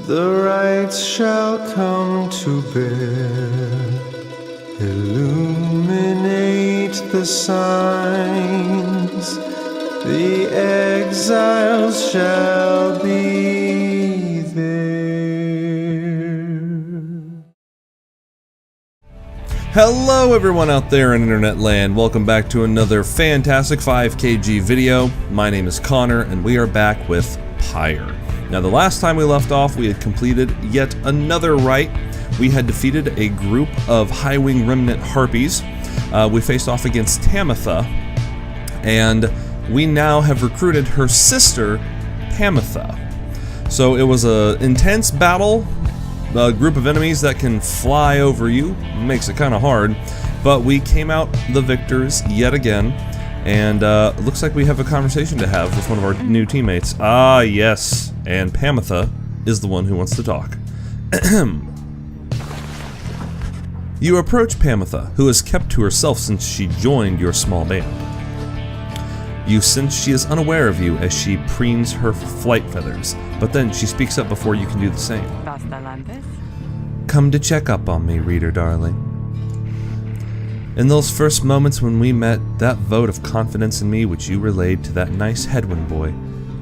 the rites shall come to bear, illuminate the signs, the exiles shall be there. Hello everyone out there in internet land, welcome back to another fantastic 5kg video. My name is Connor and we are back with Pyre. Now the last time we left off we had completed yet another rite. We had defeated a group of high-wing remnant harpies. We faced off against Tamitha, and we now have recruited her sister, Tamitha. So it was an intense battle, a group of enemies that can fly over you, makes it kind of hard, but we came out the victors yet again, and it looks like we have a conversation to have with one of our new teammates. Ah, yes, and Tamitha is the one who wants to talk. You approach Tamitha, who has kept to herself since she joined your small band. You sense she is unaware of you as she preens her flight feathers, but then she speaks up before you can do the same. Come to check up on me, reader darling. In those first moments when we met, that vote of confidence in me which you relayed to that nice Headwind boy,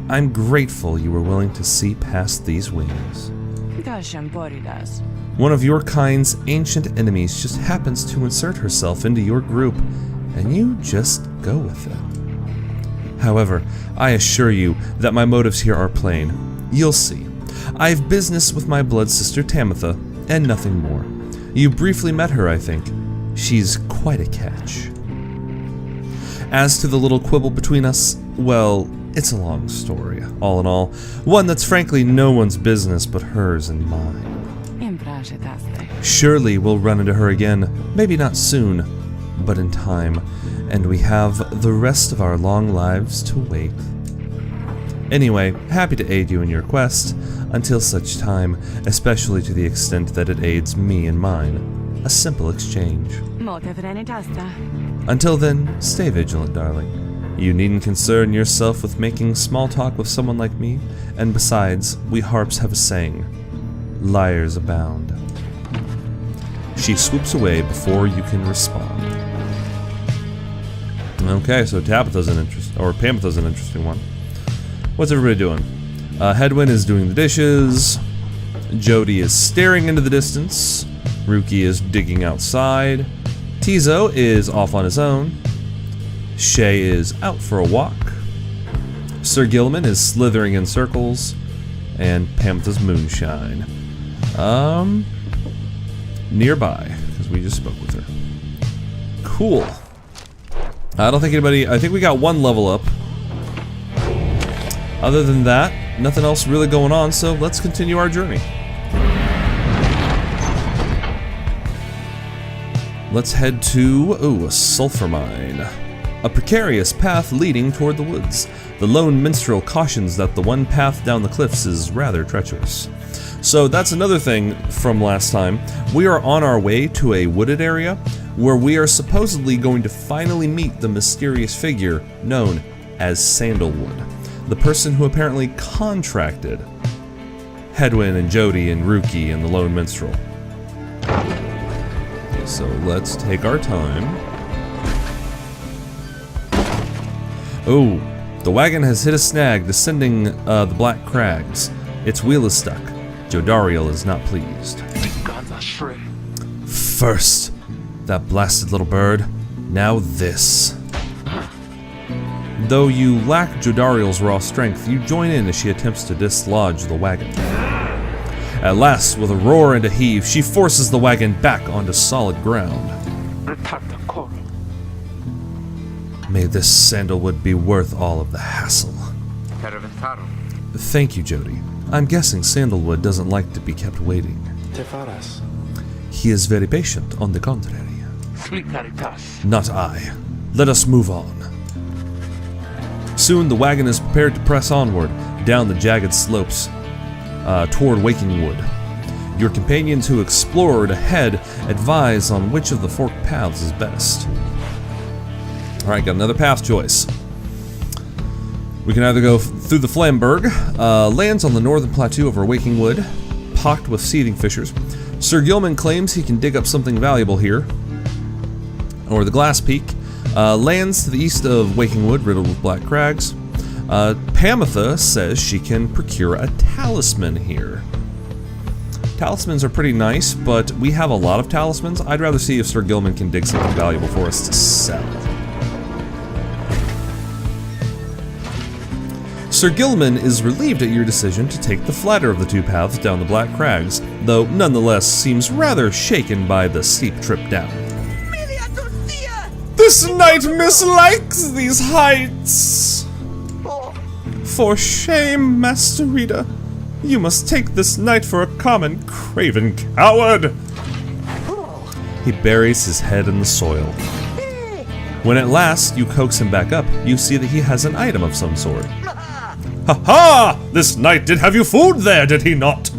I'm grateful you were willing to see past these wings. One of your kind's ancient enemies just happens to insert herself into your group, and you just go with it. However, I assure you that my motives here are plain. You'll see. I have business with my blood sister Tamitha, and nothing more. You briefly met her, I think. She's quite a catch. As to the little quibble between us, well, it's a long story, all in all. One that's frankly no one's business but hers and mine. Surely we'll run into her again, maybe not soon, but in time, and we have the rest of our long lives to wait. Anyway, happy to aid you in your quest, until such time, especially to the extent that it aids me in mine. A simple exchange. Until then, stay vigilant, darling. You needn't concern yourself with making small talk with someone like me, and besides, we harps have a saying, liars abound. She swoops away before you can respond. Okay, so Tamitha's an interesting one. What's everybody doing? Headwind is doing the dishes. Jody is staring into the distance. Ruki is digging outside. Tizo is off on his own. Shay is out for a walk. Sir Gilman is slithering in circles. And Tamitha's moonshine. Nearby, because we just spoke with her. Cool. I don't think anybody... I think we got one level up. Other than that, nothing else really going on, so let's continue our journey. Let's head to... a sulfur mine. A precarious path leading toward the woods. The lone minstrel cautions that the one path down the cliffs is rather treacherous. So that's another thing from last time. We are on our way to a wooded area where we are supposedly going to finally meet the mysterious figure known as Sandlewood, the person who apparently contracted Headwind and Jody and Ruki and the lone minstrel. So let's take our time. Oh, the wagon has hit a snag descending the Black Crags. Its wheel is stuck. Jodariel is not pleased. First, that blasted little bird. Now this. Though you lack Jodariel's raw strength, you join in as she attempts to dislodge the wagon. At last, with a roar and a heave, she forces the wagon back onto solid ground. May this Sandlewood be worth all of the hassle. Thank you, Jody. I'm guessing Sandlewood doesn't like to be kept waiting. He is very patient, on the contrary. Not I. Let us move on. Soon the wagon is prepared to press onward, down the jagged slopes, toward Waking Wood. Your companions who explored ahead advise on which of the forked paths is best. Alright, got another path choice. We can either go through the Flamberg, lands on the northern plateau over Waking Wood, pocked with seething fissures. Sir Gilman claims he can dig up something valuable here. Or the Glass Peak. Lands to the east of Waking Wood, riddled with black crags. Pamitha says she can procure a talisman here. Talismans are pretty nice, but we have a lot of talismans. I'd rather see if Sir Gilman can dig something valuable for us to sell. Sir Gilman is relieved at your decision to take the flatter of the two paths down the Black Crags, though nonetheless seems rather shaken by the steep trip down. This knight mislikes these heights! For shame, Master Reader. You must take this knight for a common, craven coward! He buries his head in the soil. When at last you coax him back up, you see that he has an item of some sort. Ha ha! This knight did have you fooled there, did he not?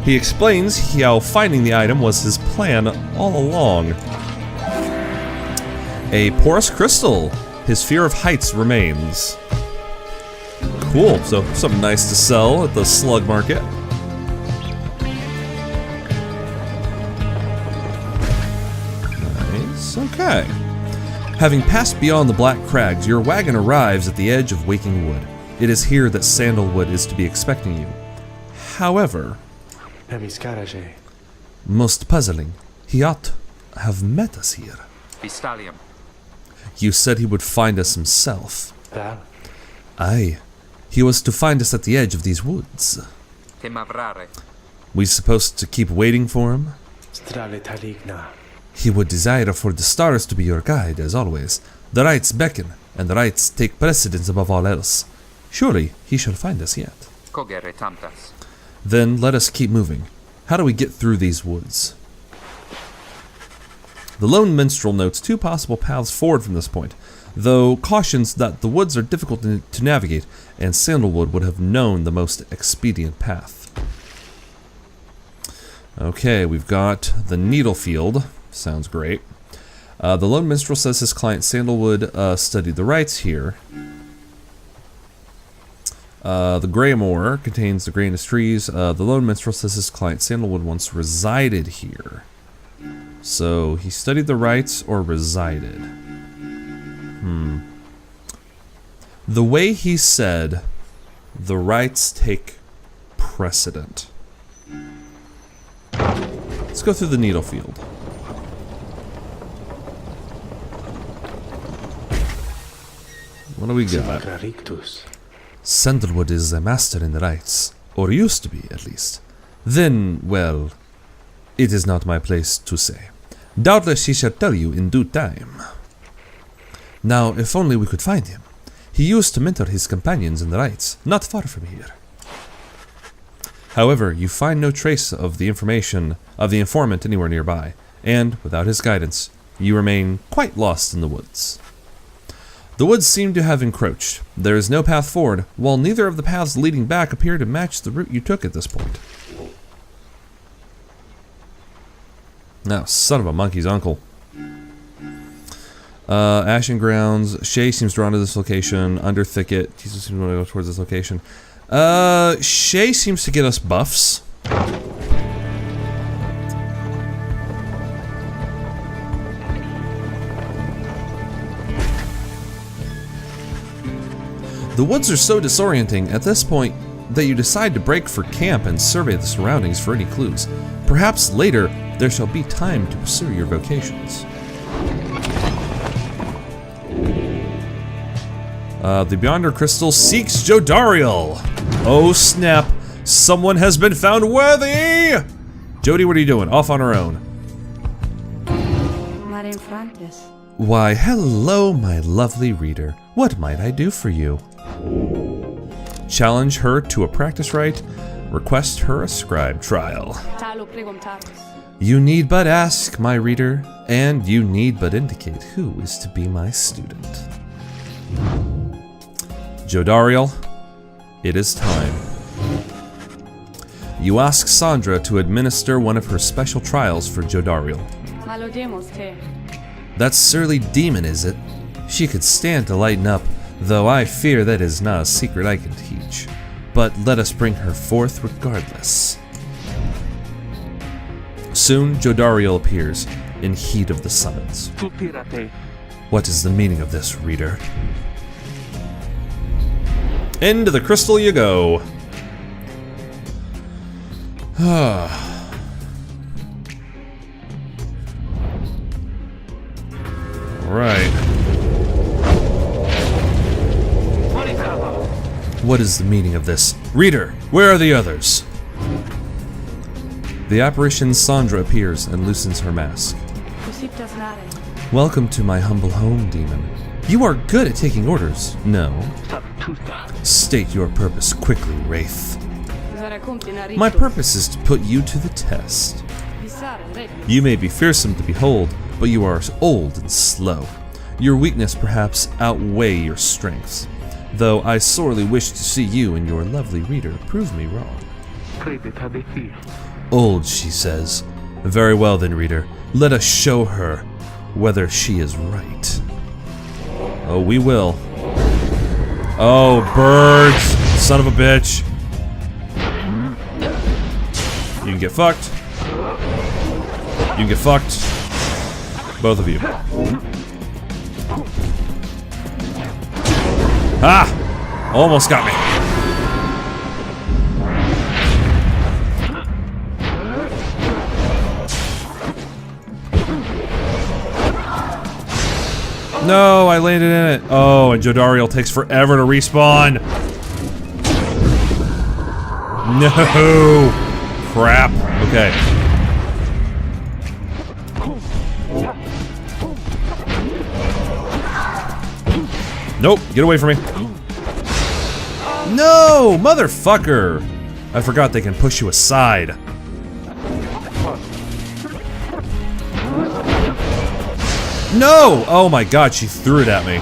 He explains how finding the item was his plan all along. A porous crystal. His fear of heights remains. Cool, so something nice to sell at the slug market. Nice, okay. Having passed beyond the Black Crags, your wagon arrives at the edge of Waking Wood. It is here that Sandlewood is to be expecting you. However, most puzzling, he ought to have met us here. You said he would find us himself. Aye. He was to find us at the edge of these woods. We supposed to keep waiting for him? He would desire for the stars to be your guide, as always. The rites beckon, and the rites take precedence above all else. Surely he shall find us yet. Then let us keep moving. How do we get through these woods? The lone minstrel notes two possible paths forward from this point, though cautions that the woods are difficult to navigate, and Sandlewood would have known the most expedient path. Okay, we've got the Needlefield. Sounds great. The lone minstrel says his client Sandlewood studied the rites here. The Greymoor contains the greenest trees. The lone minstrel says his client Sandlewood once resided here. So, he studied the rites or resided? The way he said, the rites take precedent. Let's go through the Needlefield. What do we got? Sandlewood is a master in the rites, or used to be, at least. Then, well, it is not my place to say. Doubtless he shall tell you in due time. Now, if only we could find him. He used to mentor his companions in the rites, not far from here. However, you find no trace of the informant anywhere nearby, and, without his guidance, you remain quite lost in the woods. The woods seem to have encroached. There is no path forward, while neither of the paths leading back appear to match the route you took at this point. Now, son of a monkey's uncle. Ashen Grounds. Shay seems drawn to this location. Under Thicket. Jesus seems to want to go towards this location. Shay seems to get us buffs. The woods are so disorienting at this point that you decide to break for camp and survey the surroundings for any clues. Perhaps later, there shall be time to pursue your vocations. The Beyonder Crystal seeks Jodariel. Oh snap, someone has been found worthy! Jody, what are you doing? Off on her own. Why, hello, my lovely reader. What might I do for you? Challenge her to a practice rite. Request her a scribe trial. You need but ask, my reader, and you need but indicate who is to be my student. Jodariel, it is time. You ask Sandra to administer one of her special trials for Jodariel. That surly demon, is it? She could stand to lighten up, though I fear that is not a secret I can teach. but let us bring her forth regardless. Soon, Jodariel appears, in heat of the summons. What is the meaning of this, reader? Into the crystal you go. Alright. What is the meaning of this? Reader, where are the others? The apparition Sandra appears and loosens her mask. Welcome to my humble home, demon. You are good at taking orders. No. State your purpose quickly, Wraith. My purpose is to put you to the test. You may be fearsome to behold, but you are old and slow. Your weakness perhaps outweigh your strengths, though I sorely wish to see you and your lovely reader prove me wrong. Old, she says. Very well then, reader. Let us show her whether she is right. Oh, we will. Oh, birds! Son of a bitch. You can get fucked. You can get fucked. Both of you. Ah! Almost got me. No, I landed in it. Oh, and Jodariel takes forever to respawn. No! Crap. Okay. Nope, get away from me. No, motherfucker! I forgot they can push you aside. No! Oh my god, she threw it at me.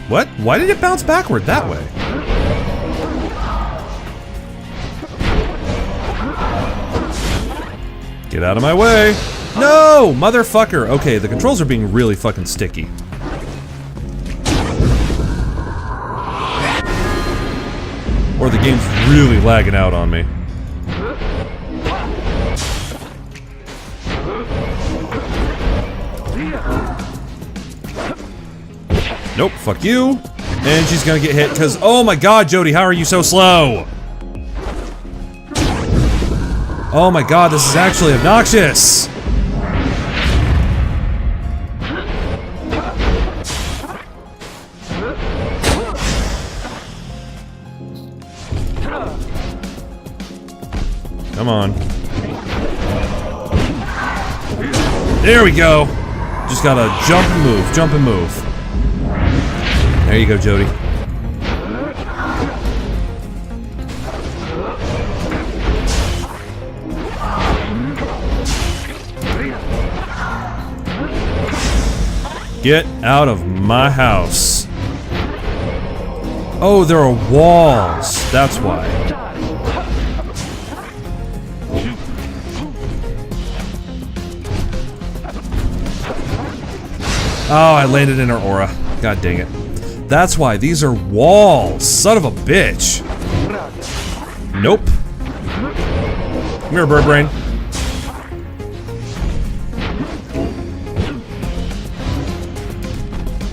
What? Why did it bounce backward that way? Get out of my way. No! Motherfucker! Okay, the controls are being really fucking sticky. Or the game's really lagging out on me. Nope, fuck you. And she's gonna get hit because, oh my god, Jody, how are you so slow? Oh my god, this is actually obnoxious. Come on. There we go. Just gotta jump and move, jump and move. There you go, Jody. Get out of my house. Oh, there are walls. That's why. Oh, I landed in her aura. God dang it. That's why these are walls. Son of a bitch. Nope. Come here, bird brain.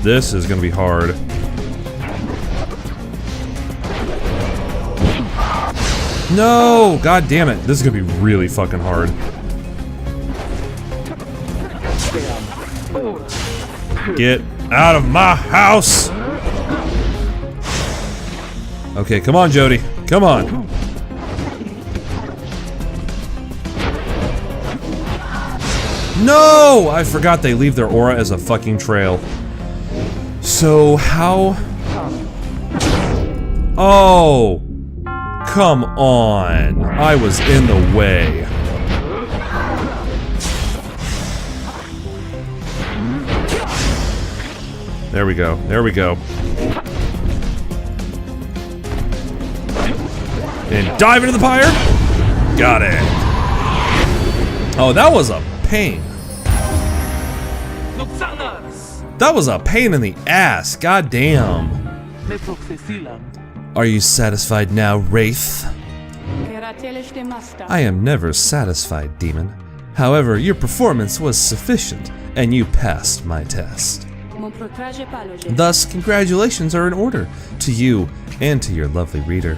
This is gonna be hard. No! God damn it. This is gonna be really fucking hard. Get out of my house! Okay, come on, Jody. Come on. No! I forgot they leave their aura as a fucking trail. So, how... Oh! Come on. I was in the way. There we go. There we go. And dive into the pyre. Got it. Oh, that was a pain. That was a pain in the ass. God damn. Are you satisfied now, Wraith? I am never satisfied, demon. However, your performance was sufficient, and you passed my test. Thus, congratulations are in order to you and to your lovely reader.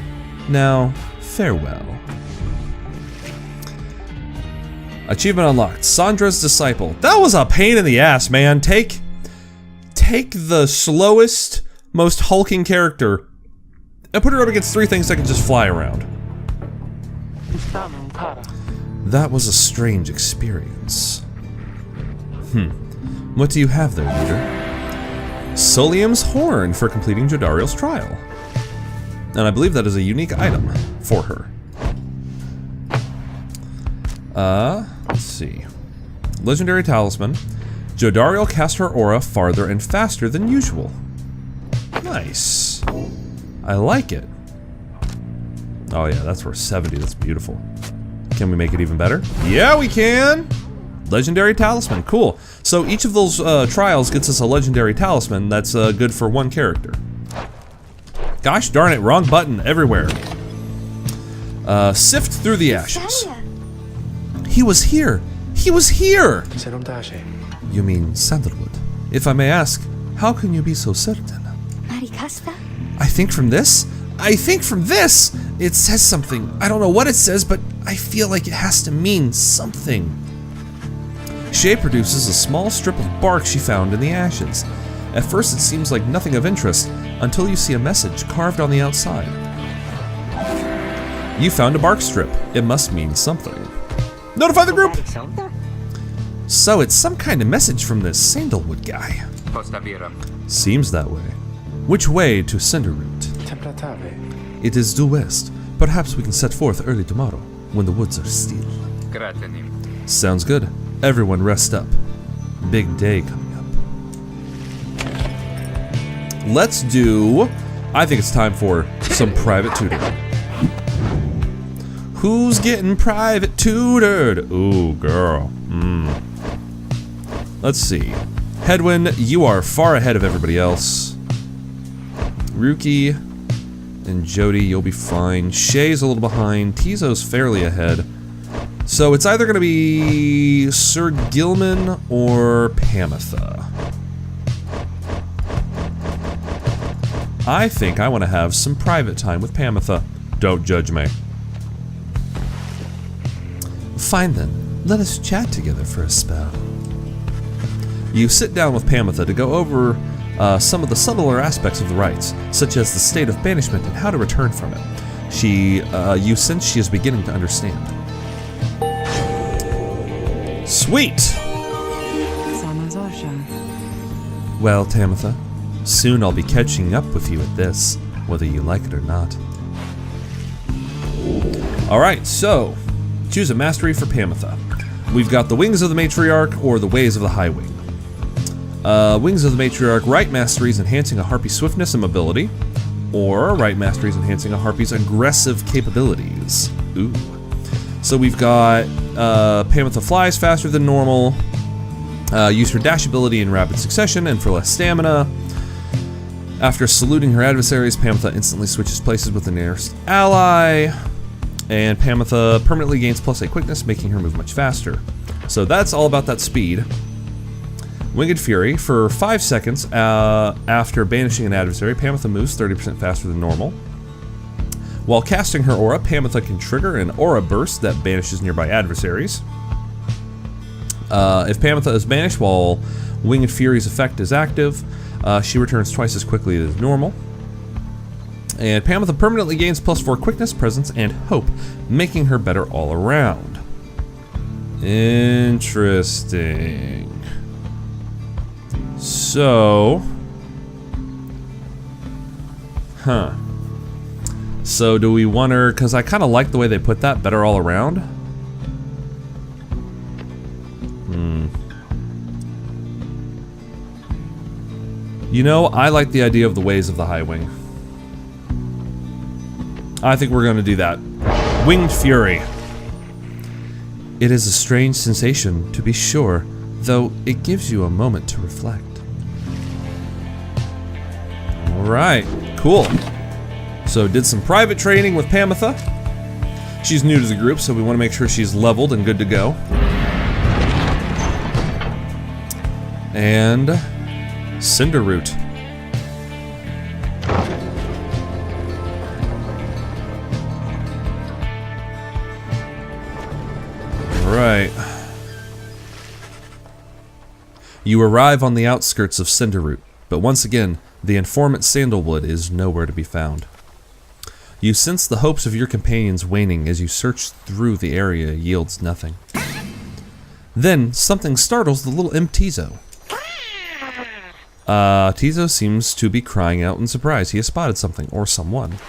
Now, farewell. Achievement unlocked. Sandra's Disciple. That was a pain in the ass, man. Take the slowest, most hulking character and put her up against 3 things that can just fly around. That was a strange experience. What do you have there, reader? Solium's Horn for completing Jodariel's trial. And I believe that is a unique item for her. Let's see. Legendary Talisman. Jodariel cast her aura farther and faster than usual. Nice. I like it. Oh yeah, that's worth 70. That's beautiful. Can we make it even better? Yeah, we can! Legendary Talisman. Cool. So each of those trials gets us a Legendary Talisman that's good for 1 character. Gosh darn it, wrong button everywhere. Sift through the ashes. He was here! He was here! You mean Sandlewood? If I may ask, how can you be so certain? I think from this? I think from this! It says something. I don't know what it says, but I feel like it has to mean something. Shay produces a small strip of bark she found in the ashes. At first it seems like nothing of interest, until you see a message carved on the outside. You found a bark strip. It must mean something. Notify the group! So it's some kind of message from this Sandlewood guy. Seems that way. Which way to Cinderroot? It is due west. Perhaps we can set forth early tomorrow, when the woods are still. Sounds good. Everyone rest up. Big day coming up. Let's do... I think it's time for some private tutoring. Who's getting private tutored? Ooh, girl. Let's see. Hedwyn, you are far ahead of everybody else. Ruki and Jody, you'll be fine. Shay's a little behind. Tizo's fairly ahead. So it's either going to be Sir Gilman or Pamitha. I think I want to have some private time with Pamitha. Don't judge me. Fine then, let us chat together for a spell. You sit down with Pamitha to go over some of the subtler aspects of the rites, such as the state of banishment and how to return from it. You sense she is beginning to understand. Sweet! Well, Tamitha, soon I'll be catching up with you at this, whether you like it or not. Alright, so, choose a mastery for Pamitha. We've got the Wings of the Matriarch or the Ways of the High Wing. Wings of the Matriarch, Rite Masteries enhancing a Harpy's swiftness and mobility, or Rite Masteries enhancing a Harpy's aggressive capabilities. Ooh. So we've got Pamitha flies faster than normal, use her dash ability in rapid succession and for less stamina. After saluting her adversaries, Pamitha instantly switches places with the nearest ally, and Pamitha permanently gains +8 quickness, making her move much faster. So that's all about that speed. Winged Fury, for 5 seconds after banishing an adversary, Pamitha moves 30% faster than normal. While casting her aura, Pamitha can trigger an aura burst that banishes nearby adversaries. If Pamitha is banished while Winged Fury's effect is active, she returns twice as quickly as normal. And Pamitha permanently gains +4 quickness, presence, and hope, making her better all around. Interesting. So... So do we want her, because I kind of like the way they put that, better all around? You know, I like the idea of the Ways of the High Wing. I think we're going to do that. Winged Fury. It is a strange sensation, to be sure, though it gives you a moment to reflect. Alright, cool. So did some private training with Pamitha. She's new to the group, so we want to make sure she's leveled and good to go. And Cinderroot. Right. You arrive on the outskirts of Cinderroot, but once again, the informant Sandlewood is nowhere to be found. You sense the hopes of your companions waning as you search through the area yields nothing. Then, something startles the little imp Tizo. Tizo seems to be crying out in surprise. He has spotted something, or someone.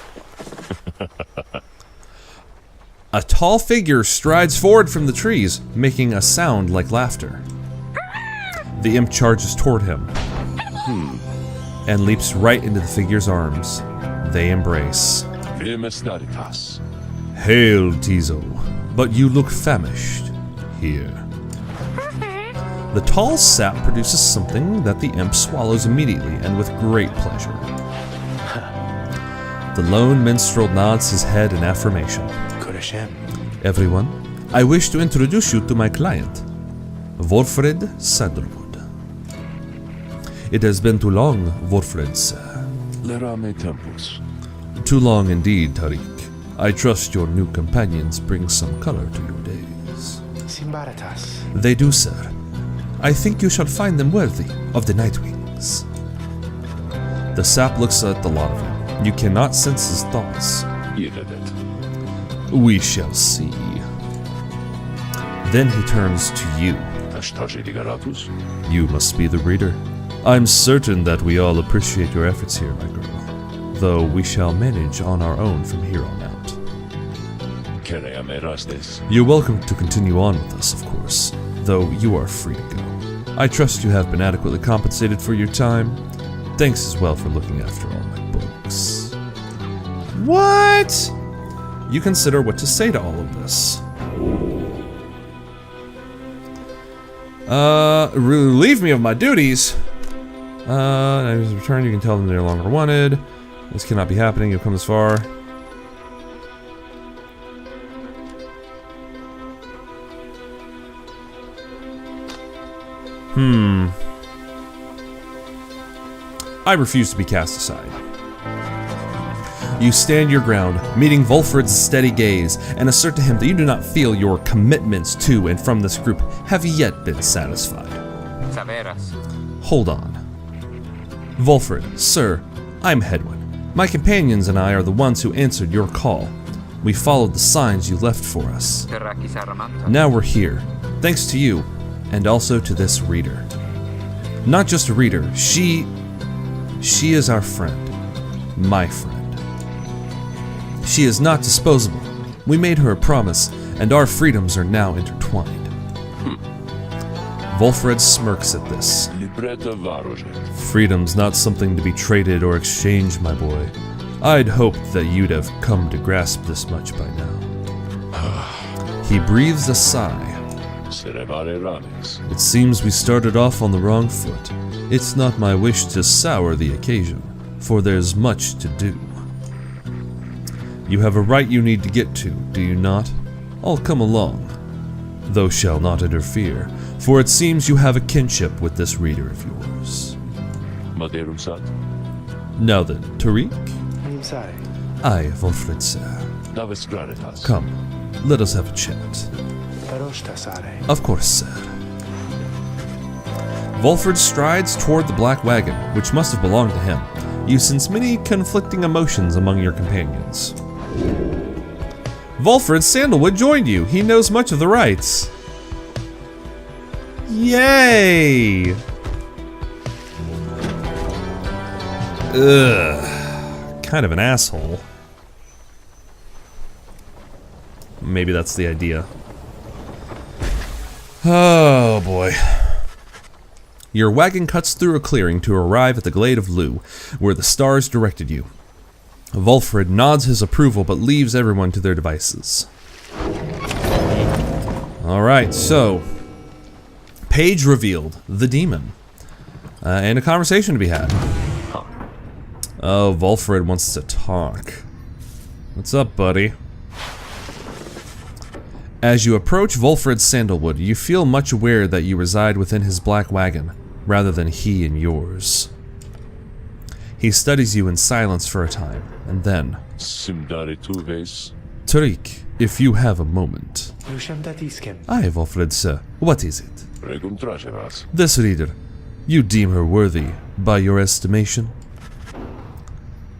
A tall figure strides forward from the trees, making a sound like laughter. The imp charges toward him, and leaps right into the figure's arms. They embrace. Hail, Tizo, but you look famished. Here. The tall sap produces something that the imp swallows immediately and with great pleasure. The lone minstrel nods his head in affirmation. Everyone, I wish to introduce you to my client, Wolfred Sandlewood. It has been too long, Wolfred, sir. Too long indeed, Tariq. I trust your new companions bring some color to your days. They do, sir. I think you shall find them worthy of the Nightwings. The sap looks at the lot of him. You cannot sense his thoughts. We shall see. Then he turns to you. You must be the reader. I'm certain that we all appreciate your efforts here, my girl. Though we shall manage on our own from here on out. You're welcome to continue on with us, of course, though you are free to go. I trust you have been adequately compensated for your time. Thanks as well for looking after all my books. What? You consider what to say to all of this. Relieve me of my duties. Return, you can tell them they're no longer wanted. This cannot be happening, you've come this far. I refuse to be cast aside. You stand your ground, meeting Wolfred's steady gaze, and assert to him that you do not feel your commitments to and from this group have yet been satisfied. Hold on. Wolfred, sir, I'm Hedwin. My companions and I are the ones who answered your call. We followed the signs you left for us. Now we're here, thanks to you, and also to this reader. Not just a reader, she is our friend. My friend. She is not disposable. We made her a promise, and our freedoms are now intertwined. Wolfred smirks at this. Freedom's not something to be traded or exchanged, my boy. I'd hoped that you'd have come to grasp this much by now. He breathes a sigh. It seems we started off on the wrong foot. It's not my wish to sour the occasion, for there's much to do. You have a right you need to get to, do you not? I'll come along. Thou shalt not interfere, for it seems you have a kinship with this reader of yours. Now then, Tariq? Aye, Wolfred, sir. Come, let us have a chat. Of course, sir. Wolfred strides toward the black wagon, which must have belonged to him. You sense many conflicting emotions among your companions. Wolfred Sandlewood joined you. He knows much of the rites. Yay! Ugh. Kind of an asshole. Maybe that's the idea. Oh boy. Your wagon cuts through a clearing to arrive at the Glade of Lu, where the stars directed you. Wolfred nods his approval but leaves everyone to their devices. Alright, so page revealed, the demon. And a conversation to be had. Oh, Wolfred wants to talk. What's up, buddy? As you approach Wolfred's Sandlewood, you feel much aware that you reside within his black wagon, rather than he in yours. He studies you in silence for a time, and then... Tariq, if you have a moment. Aye, Wolfred, sir. What is it? This reader. You deem her worthy, by your estimation?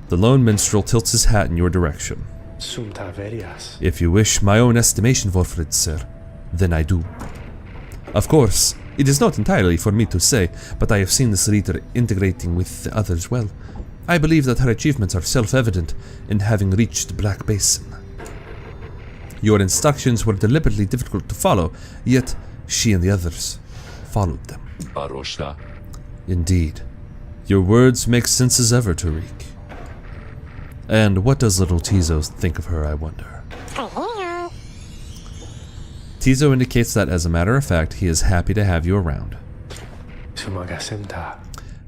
The lone minstrel tilts his hat in your direction. If you wish my own estimation, Wolfred, sir, then I do. Of course, it is not entirely for me to say, but I have seen this reader integrating with the others well. I believe that her achievements are self-evident in having reached Black Basin. Your instructions were deliberately difficult to follow, yet she and the others followed them. Indeed. Your words make sense as ever, Tariq. And what does little Tizo think of her, I wonder? Tizo indicates that, as a matter of fact, he is happy to have you around.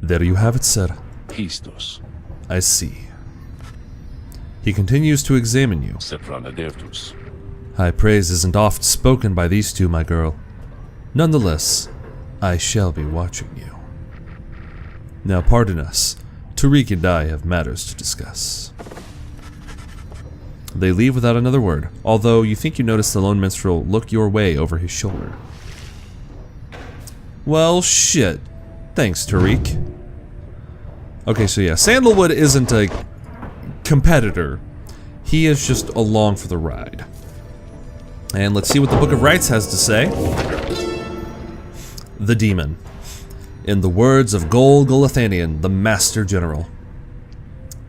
There you have it, sir. I see. He continues to examine you. High praise isn't oft spoken by these two, my girl. Nonetheless, I shall be watching you. Now pardon us. Tariq and I have matters to discuss. They leave without another word, although you think you notice the lone minstrel look your way over his shoulder. Well, shit. Thanks, Tariq. Okay, so yeah, Sandlewood isn't a competitor. He is just along for the ride. And let's see what the Book of Rites has to say. The Demon. In the words of Gol-Golathanian, the Master General.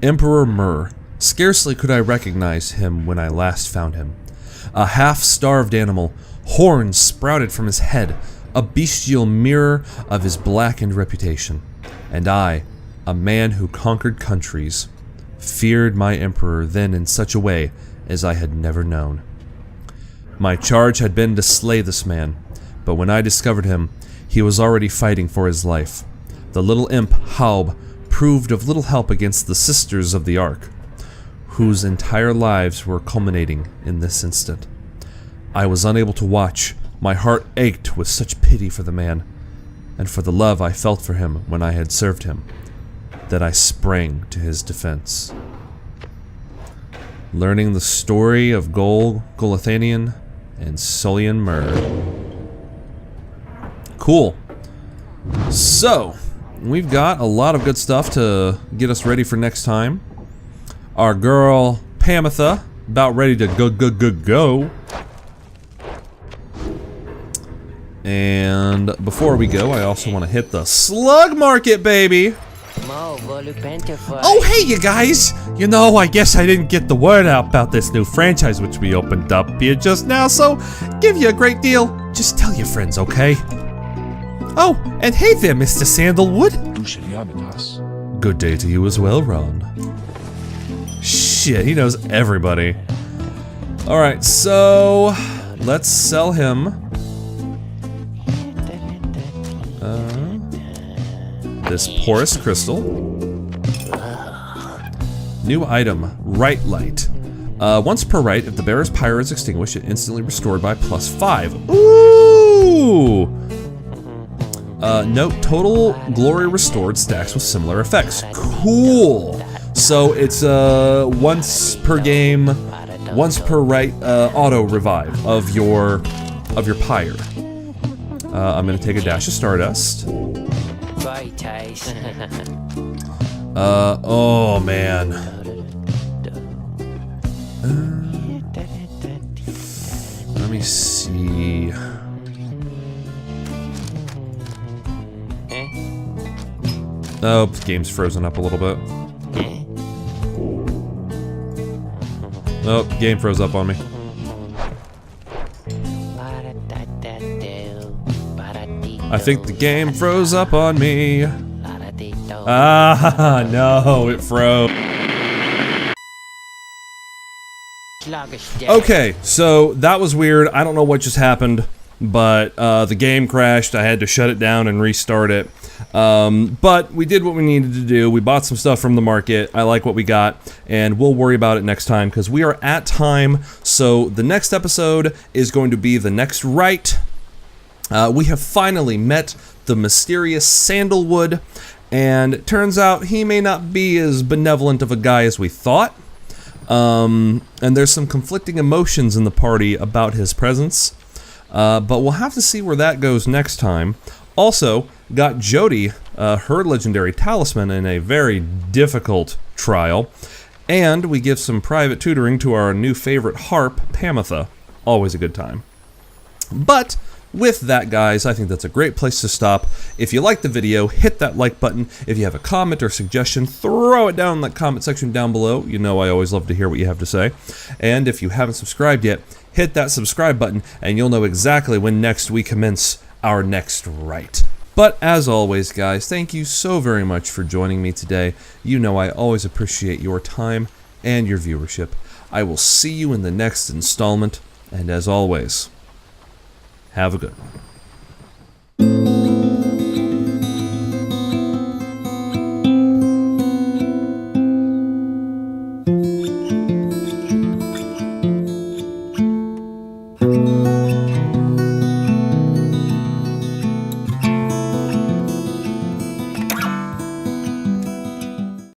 Emperor Myrrh. Scarcely could I recognize him when I last found him. A half-starved animal, horns sprouted from his head, a bestial mirror of his blackened reputation. And I, a man who conquered countries, feared my emperor then in such a way as I had never known. My charge had been to slay this man, but when I discovered him, he was already fighting for his life. The little imp, Haub, proved of little help against the Sisters of the Ark, whose entire lives were culminating in this instant. I was unable to watch. My heart ached with such pity for the man, and for the love I felt for him when I had served him, that I sprang to his defense. Learning the story of Gol-Golathanian and Solian Myrrh. Cool. So, we've got a lot of good stuff to get us ready for next time. Our girl, Pamitha, about ready to go. And before we go, I also want to hit the slug market, baby! Oh, hey, you guys! You know, I guess I didn't get the word out about this new franchise which we opened up here just now, so give you a great deal. Just tell your friends, okay? Oh, and hey there, Mr. Sandlewood. Good day to you as well, Ron. Shit, he knows everybody. Alright, so let's sell him this porous crystal. New item, Rite Light. Once per rite, if the bearer's pyre is extinguished, it instantly restored by +5. Ooh! Note, total glory restored stacks with similar effects. Cool! So it's once per game, once per rite auto revive of your pyre. I'm gonna take a dash of Stardust. Oh man. Let me see. Oh, the game's frozen up a little bit. Oh, the game froze up on me. I think the game froze up on me. Ah, no, it froze. Okay, so that was weird. I don't know what just happened. but the game crashed. I had to shut it down and restart it. But we did what we needed to do. We bought some stuff from the market. I like what we got, and we'll worry about it next time because we are at time. So the next episode is going to be the next Rite. We have finally met the mysterious Sandlewood, and it turns out he may not be as benevolent of a guy as we thought. And there's some conflicting emotions in the party about his presence. But we'll have to see where that goes next time. Also, got Jody, her legendary talisman, in a very difficult trial. And we give some private tutoring to our new favorite harp, Pamitha. Always a good time. But with that, guys, I think that's a great place to stop. If you liked the video, hit that like button. If you have a comment or suggestion, throw it down in the comment section down below. You know I always love to hear what you have to say. And if you haven't subscribed yet, hit that subscribe button, and you'll know exactly when next we commence our next Rite. But as always, guys, thank you so very much for joining me today. You know I always appreciate your time and your viewership. I will see you in the next installment, and as always, have a good one.